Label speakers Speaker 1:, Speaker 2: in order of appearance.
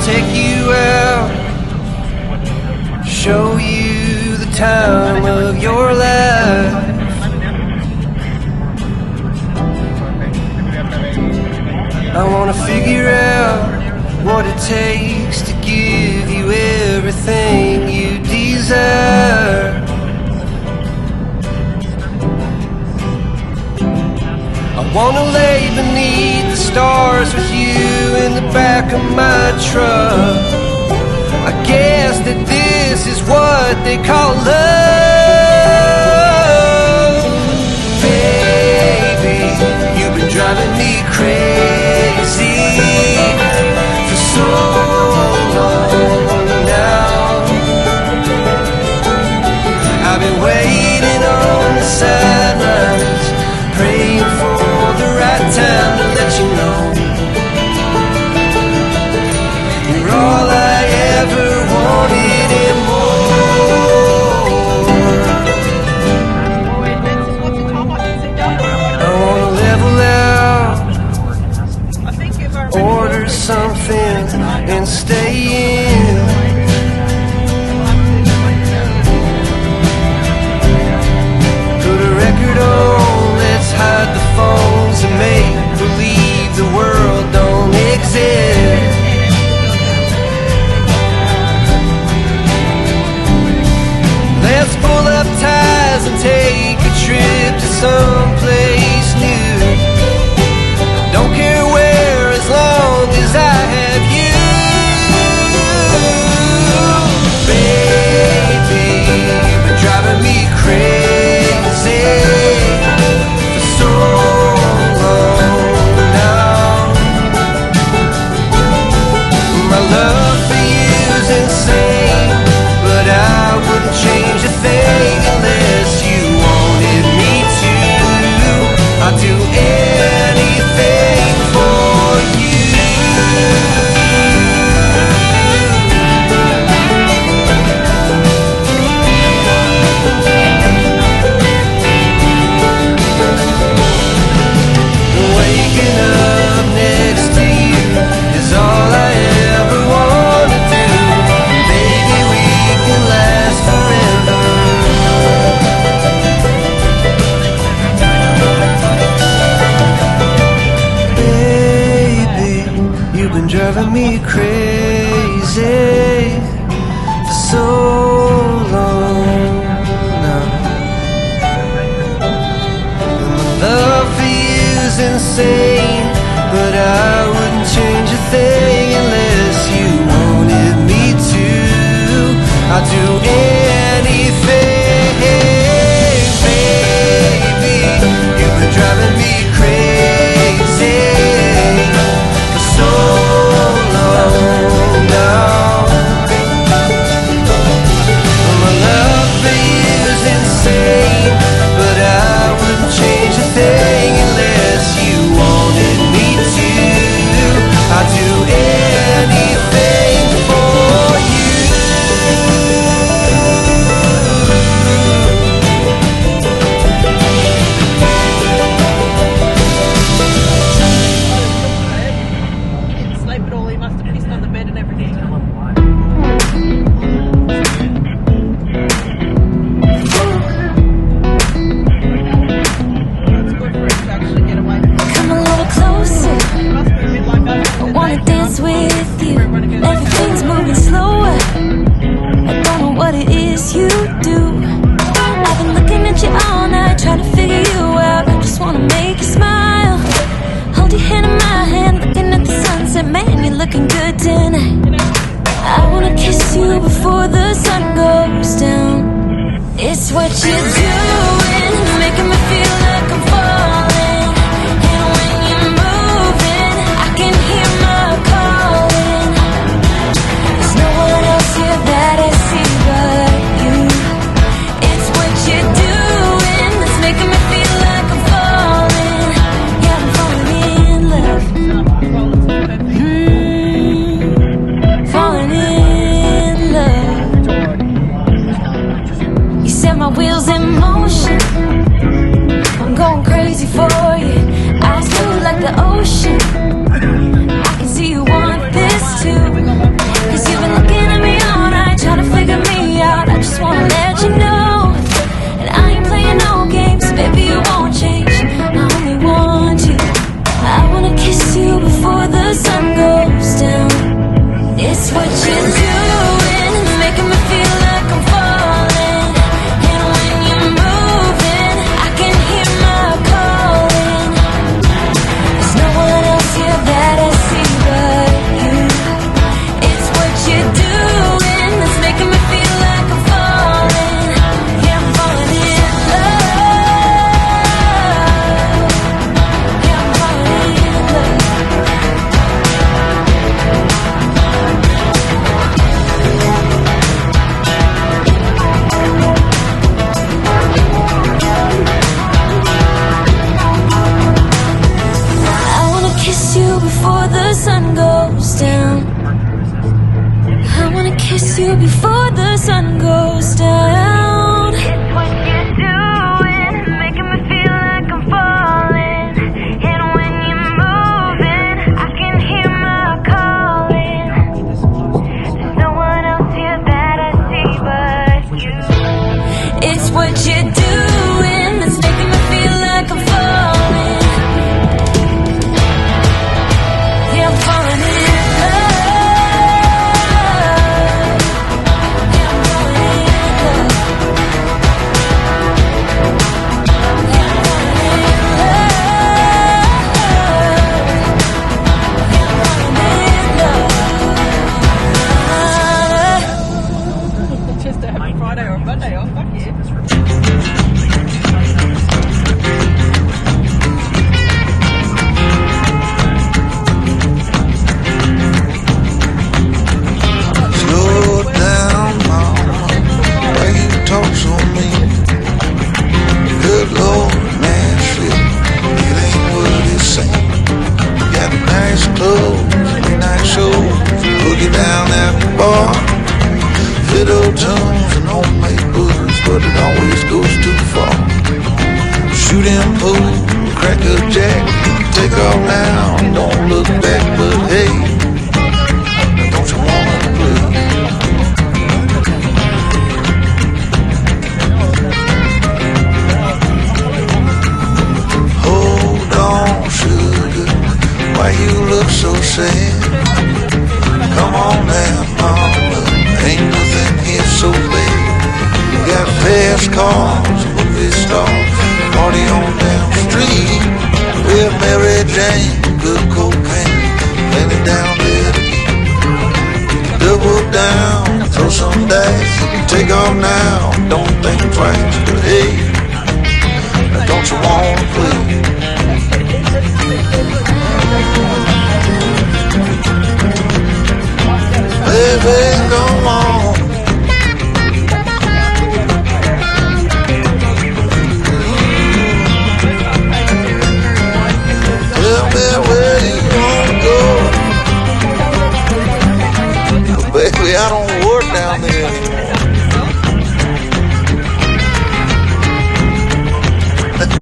Speaker 1: Take you out, show you the time of your life. I wanna figure out what it takes to give you everything you desire. I wanna lay beneath the stars with you in the back of my truck. I guess that this is what they call love. Baby, you've been driving me crazy for so long now. I've been waiting on the sidelines, praying for the right time to let you know you're all I ever wanted and more. I wanna level out, order something and stay in. Put a record on, let's hide the phones and make believe the world don't exist. Let's pull up ties and take a trip to someplace new. Don't care where, as long as I have you. Baby, you've been driving me crazy for so long now. My love for you's insane, but I wouldn't change a thing unless you wanted me to. I'd do anything for you. Waking up next to you is all I ever want to do. Baby, we can last forever. Baby, you've been driving me crazy for so long now. My love for you's insane, but I wouldn't change a thing unless you wanted me to. I'd do anything, baby. You've been driving me crazy for so long now. My love for you's insane, but I wouldn't change a thing unless you wanted me to. I'd do anything for you.
Speaker 2: Sleep at all, he must have pissed on the bed and everything. It's good for him to actually get away from it.
Speaker 3: Come a little closer,
Speaker 2: He must be a bit like that.
Speaker 3: I wanna dance with you. Everything's moving slower, I don't know what it is you do. I've been looking at you all night, trying to figure you out. I just wanna make you smile. Hold your hand in my hand, looking at the sunset. Man, you're looking good tonight. I wanna kiss you before the sun goes down. It's what you're doing, making me feel like I'm falling. And when you're moving, I can hear my calling. There's no one else here that I see but you. It's what you're doing that's making me feel like I'm falling. Yeah, I'm falling in love. Falling in It's what you're doing, it's making me feel like I'm falling. And when you're moving, I can hear my calling. There's no one else here that I see but you. It's what you're doing, it's making me feel like I'm falling. Yeah, I'm falling in love. Yeah, I'm falling in love. I wanna kiss you before the sun goes down. I wanna kiss you before the sun goes down. It's what you're doing, making me feel like I'm falling. And when you're moving, I can hear my calling. There's no one else here that I see but you. It's what you're doing, that's making me feel like I'm falling. Yeah, I'm falling in love. Yeah, I'm falling in love. Yeah, I'm falling in love. Yeah, I'm falling in love.
Speaker 2: Just to have a Friday or a Monday off, fuck yeah.
Speaker 4: Slow down, mama, why you talk so mean? Good Lord, Nashville, it ain't what it seems. Got nice clothes, nice shows, boogie down at the bar. Fiddle tunes and homemade booze, but it always goes too far. Shooting pool, crack a jack, take off now, don't look back, but hey, don't you wanna play? Hold on, sugar, why you look so sad? Come on now, mama, ain't nothing here so bad. Got fast cars